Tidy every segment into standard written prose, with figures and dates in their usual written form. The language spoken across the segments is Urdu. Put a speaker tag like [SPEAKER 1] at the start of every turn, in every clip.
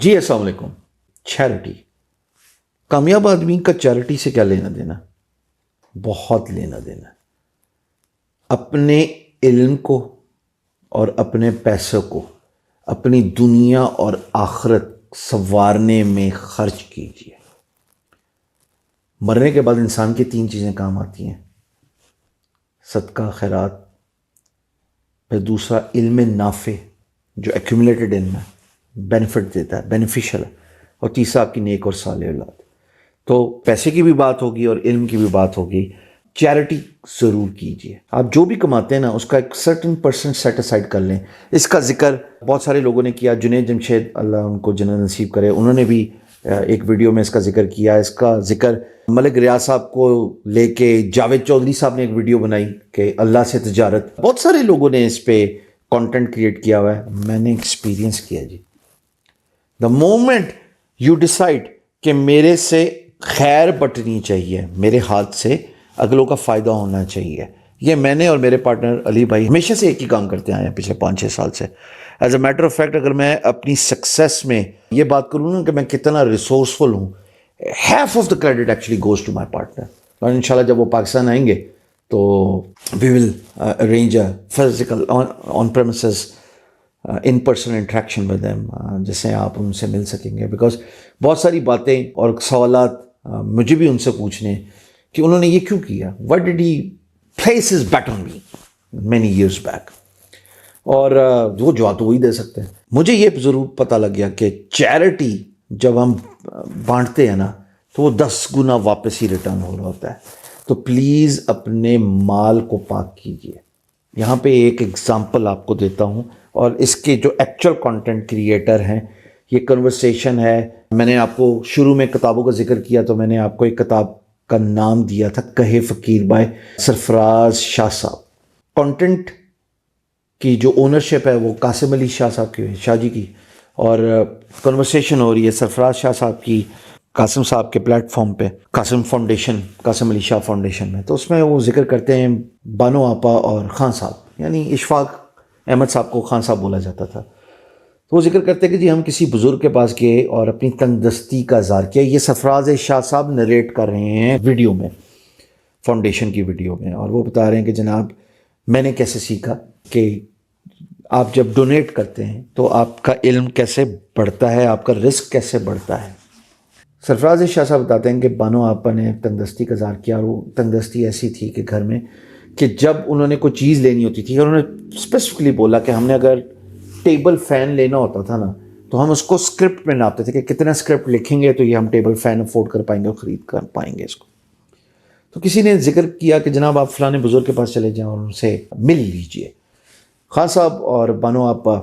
[SPEAKER 1] جی السلام علیکم. چیریٹی. کامیاب آدمی کا چیریٹی سے کیا لینا دینا؟ بہت لینا دینا. اپنے علم کو اور اپنے پیسوں کو اپنی دنیا اور آخرت سنوارنے میں خرچ کیجیے. مرنے کے بعد انسان کی 3 چیزیں کام آتی ہیں: صدقہ، خیرات، پھر دوسرا علم نافع جو ایکومولیٹڈ علم ہے، بینیفٹ دیتا ہے، بینیفیشل ہے، اور تیسرا آپ کی نیک اور صالح اولاد. تو پیسے کی بھی بات ہوگی اور علم کی بھی بات ہوگی. چیریٹی ضرور کیجیے. آپ جو بھی کماتے ہیں نا اس کا ایک سرٹن پرسنٹ سیٹ اسائڈ کر لیں. اس کا ذکر بہت سارے لوگوں نے کیا. جنید جمشید اللہ ان کو جنت نصیب کرے، انہوں نے بھی ایک ویڈیو میں اس کا ذکر کیا. اس کا ذکر ملک ریاض صاحب کو لے کے جاوید چودھری صاحب نے ایک ویڈیو بنائی کہ اللہ سے تجارت. بہت سارے لوگوں نے اس پہ کانٹینٹ کریٹ کیا ہوا ہے. میں نے ایکسپیرینس کیا جی. دا مومنٹ یو ڈیسائڈ کہ میرے سے خیر بٹنی چاہیے، میرے ہاتھ سے اگلوں کا فائدہ ہونا چاہیے. یہ میں نے اور میرے پارٹنر علی بھائی ہمیشہ سے ایک ہی کام کرتے آئے ہیں پچھلے 5-6 سال سے. As a matter of fact اگر میں اپنی سکسیس میں یہ بات کروں نا کہ میں کتنا ریسورسفل ہوں، half of the credit actually goes to my partner. اور انشاءاللہ جب وہ پاکستان آئیں گے تو we will arrange a physical on premises in person interaction with them, جسے آپ ان سے مل سکیں گے. بیکاز بہت ساری باتیں اور سوالات مجھے بھی ان سے پوچھنے کہ انہوں نے یہ کیوں کیا، what did he place his bet on me many years back. اور وہ جواب تو وہی دے سکتے ہیں. مجھے یہ ضرور پتہ لگ گیا کہ چیریٹی جب ہم بانٹتے ہیں نا تو وہ 10 گنا واپس ہی ریٹرن ہو رہا ہوتا ہے. تو پلیز اپنے مال کو پاک کیجیے. یہاں پہ ایک ایگزامپل آپ کو دیتا ہوں، اور اس کے جو ایکچوئل کانٹینٹ کریئٹر ہیں، یہ کنورسیشن ہے. میں نے آپ کو شروع میں کتابوں کا ذکر کیا تو میں نے آپ کو ایک کتاب کا نام دیا تھا، کہے فقیر بائے سرفراز شاہ صاحب. کانٹینٹ کی جو اونرشپ ہے وہ قاسم علی شاہ صاحب کی، شاہ جی کی، اور کنورسیشن ہو رہی ہے سرفراز شاہ صاحب کی قاسم صاحب کے پلیٹ فارم پہ، قاسم فاؤنڈیشن، قاسم علی شاہ فاؤنڈیشن میں. تو اس میں وہ ذکر کرتے ہیں بانو آپا اور خان صاحب، یعنی اشفاق احمد صاحب کو خان صاحب بولا جاتا تھا. تو وہ ذکر کرتے ہیں کہ جی ہم کسی بزرگ کے پاس گئے اور اپنی تنگ کا اظہار کیا. یہ سرفراز شاہ صاحب نریٹ کر رہے ہیں ویڈیو میں، فاؤنڈیشن کی ویڈیو میں، اور وہ بتا رہے ہیں کہ جناب میں نے کیسے سیکھا کہ آپ جب ڈونیٹ کرتے ہیں تو آپ کا علم کیسے بڑھتا ہے، آپ کا رزق کیسے بڑھتا ہے. سرفراز شاہ صاحب بتاتے ہیں کہ بانو آپا نے تنگ کا اظہار کیا، اور وہ تنگ ایسی تھی کہ گھر میں کہ جب انہوں نے کوئی چیز لینی ہوتی تھی، اور انہوں نے اسپیسیفکلی بولا کہ ہم نے اگر ٹیبل فین لینا ہوتا تھا نا تو ہم اس کو اسکرپٹ میں ناپتے تھے کہ کتنا اسکرپٹ لکھیں گے تو یہ ہم ٹیبل فین افورڈ کر پائیں گے اور خرید کر پائیں گے اس کو. تو کسی نے ذکر کیا کہ جناب آپ فلاں بزرگ کے پاس چلے جائیں اور ان سے مل لیجئے. خان صاحب اور بانو آپا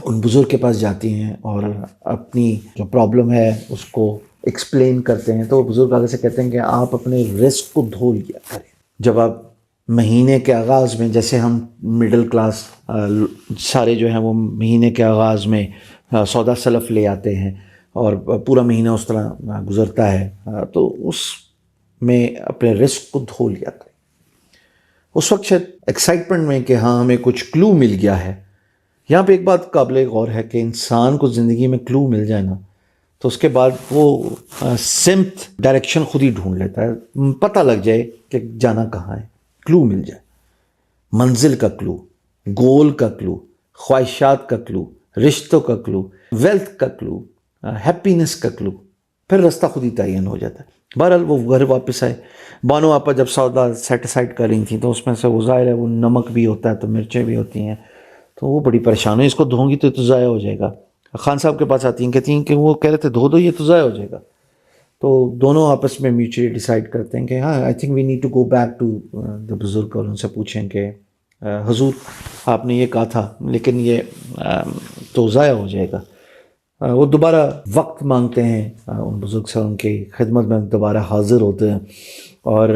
[SPEAKER 1] ان بزرگ کے پاس جاتی ہیں اور اپنی جو پرابلم ہے اس کو ایکسپلین کرتے ہیں. تو وہ بزرگ آگے سے کہتے ہیں کہ آپ اپنے رزق کو دھو لیا کریں. جب آپ مہینے کے آغاز میں، جیسے ہم مڈل کلاس سارے جو ہیں وہ مہینے کے آغاز میں سودا سلف لے آتے ہیں اور پورا مہینہ اس طرح گزرتا ہے، تو اس میں اپنے رزق کو دھو لیا کریں. اس وقت شاید ایکسائٹمنٹ میں کہ ہاں ہمیں کچھ کلو مل گیا ہے. یہاں پہ ایک بات قابل غور ہے کہ انسان کو زندگی میں کلو مل جائے نا تو اس کے بعد وہ سمت ڈائریکشن خود ہی ڈھونڈ لیتا ہے. پتہ لگ جائے کہ جانا کہاں ہے، کلو مل جائے، منزل کا کلو، گول کا کلو، خواہشات کا کلو، رشتوں کا کلو، ویلتھ کا کلو، ہیپینس کا کلو، پھر راستہ خود ہی تعین ہو جاتا ہے. بہرحال وہ گھر واپس آئے. بانو آپا جب سودا سیٹ اسائڈ کر رہی تھیں تو اس میں سے وہ ظاہر ہے وہ نمک بھی ہوتا ہے تو مرچیں بھی ہوتی ہیں، تو وہ بڑی پریشان ہے، اس کو دھوں گی تو ضائع ہو جائے گا. خان صاحب کے پاس آتی ہیں، کہتی ہیں کہ وہ کہہ رہے تھے دھو دو یہ تو ضائع ہو جائے گا. تو دونوں آپس میں میوچولی ڈیسائیڈ کرتے ہیں کہ ہاں I think we need to go back to the بزرگ، اور ان سے پوچھیں کہ حضور آپ نے یہ کہا تھا لیکن یہ تو ضائع ہو جائے گا. وہ دوبارہ وقت مانگتے ہیں ان بزرگ سے، ان کی خدمت میں دوبارہ حاضر ہوتے ہیں، اور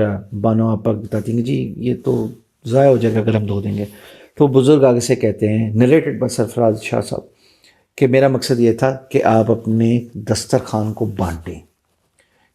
[SPEAKER 1] بانو آپا بتاتی ہیں کہ جی یہ تو ضائع ہو جائے گا اگر ہم دھو دیں گے. تو بزرگ آگے سے کہتے ہیں، نریٹڈ بائی سرفراز شاہ صاحب، کہ میرا مقصد یہ تھا کہ آپ اپنے دسترخوان کو بانٹیں.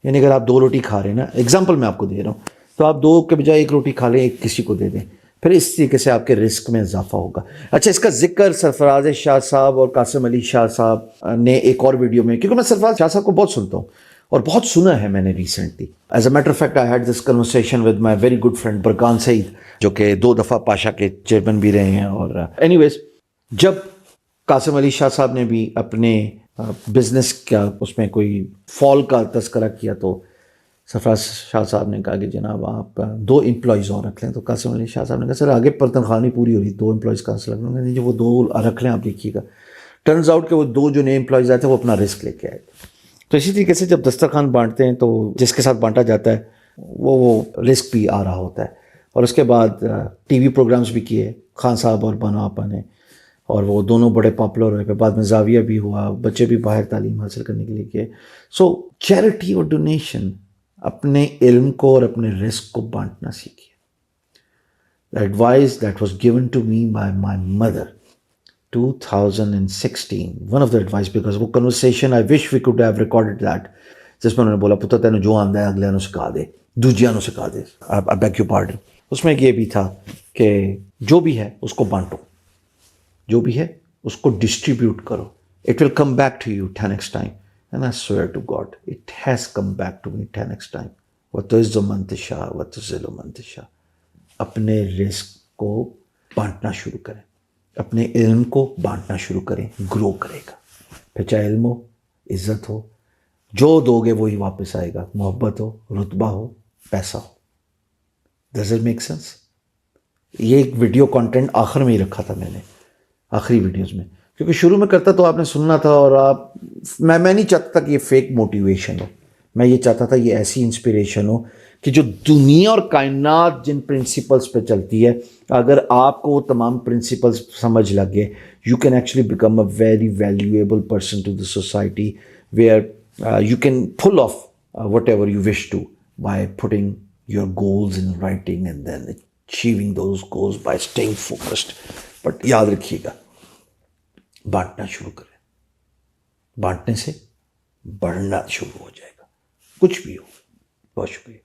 [SPEAKER 1] یعنی اگر آپ 2 روٹی کھا رہے ہیں نا، ایگزامپل میں آپ کو دے رہا ہوں، تو آپ 2 کے بجائے 1 روٹی کھا لیں، 1 کسی کو دے دیں. پھر اس طریقے سے آپ کے رسک میں اضافہ ہوگا. اچھا اس کا ذکر سرفراز شاہ صاحب اور قاسم علی شاہ صاحب نے ایک اور ویڈیو میں, کیونکہ میں سرفراز شاہ صاحب کو بہت سنتا ہوں اور بہت سنا ہے میں نے recently. As a matter of fact I had this conversation with my very good friend Barkan Saeed, جو کہ 2 دفعہ پاشا کے چیئرمین بھی رہے ہیں. اور اینی ویز, جب قاسم علی شاہ صاحب نے بھی اپنے بزنس کا اس میں کوئی فال کا تذکرہ کیا تو سرفراز شاہ صاحب نے کہا کہ جناب آپ 2 امپلائیز اور رکھ لیں. تو قاسم علی شاہ صاحب نے کہا سر آگے پر تنخواہ نہیں پوری ہو رہی, 2 امپلائیز کہاں سے لگنا ہے, جو وہ 2 رکھ لیں آپ دیکھیے گا. ٹرنز آؤٹ کہ وہ 2 جو نئے امپلائیز آئے تھے وہ اپنا رسک لے کے آئے. تو اسی طریقے سے جب دسترخوان بانٹتے ہیں تو جس کے ساتھ بانٹا جاتا ہے وہ رسک بھی آ رہا ہوتا ہے. اور اس کے بعد ٹی وی پروگرامز بھی کیے خان صاحب اور بانو آپا نے, اور وہ دونوں بڑے پاپولر ہوئے. پھر بعد میں زاویہ بھی ہوا, بچے بھی باہر تعلیم حاصل کرنے کے لیے گئے. سو چیریٹی اور ڈونیشن, اپنے علم کو اور اپنے رسک کو بانٹنا سیکھیے. The advice that was given to me by my mother 2016, one of the advice, because وہ conversation I wish we could have recorded that, جس میں انہوں نے بولا پتر تینوں جو آندہ ہے اگلے انہوں سکھا دے, دوجیاں انہوں سکھا دے. I beg your pardon. اس میں یہ بھی تھا کہ جو بھی ہے اس کو بانٹو, جو بھی ہے اس کو ڈسٹریبیوٹ کرو. It will come back to you 10x time. And I swear to God, it has come back to me 10x time. وَتُعِزُّ مَن تَشَاءُ وَتُذِلُّ مَن تَشَاءُ. اپنے رزق کو بانٹنا شروع کریں, اپنے علم کو بانٹنا شروع کریں, گرو کرے گا. پھر چاہے علم ہو, عزت ہو, جو دو گے وہی واپس آئے گا. محبت ہو, رتبہ ہو, پیسہ ہو. Does it make sense? یہ ایک ویڈیو کانٹینٹ آخر میں ہی رکھا تھا میں نے, آخری ویڈیوز میں, کیونکہ شروع میں کرتا تو آپ نے سننا تھا. اور آپ, میں نہیں چاہتا کہ یہ فیک موٹیویشن ہو. میں یہ چاہتا تھا یہ ایسی انسپریشن ہو کہ جو دنیا اور کائنات جن پرنسپلس پہ چلتی ہے, اگر آپ کو وہ تمام پرنسپلس سمجھ لگے, you can actually become a very valuable person to the society, where you can pull off whatever you wish to by putting your goals in writing and then achieving those goals by staying focused. But یاد رکھیے گا, بانٹنا شروع کریں. بانٹنے سے بڑھنا شروع ہو جائے گا, کچھ بھی ہو. بہت شکریہ.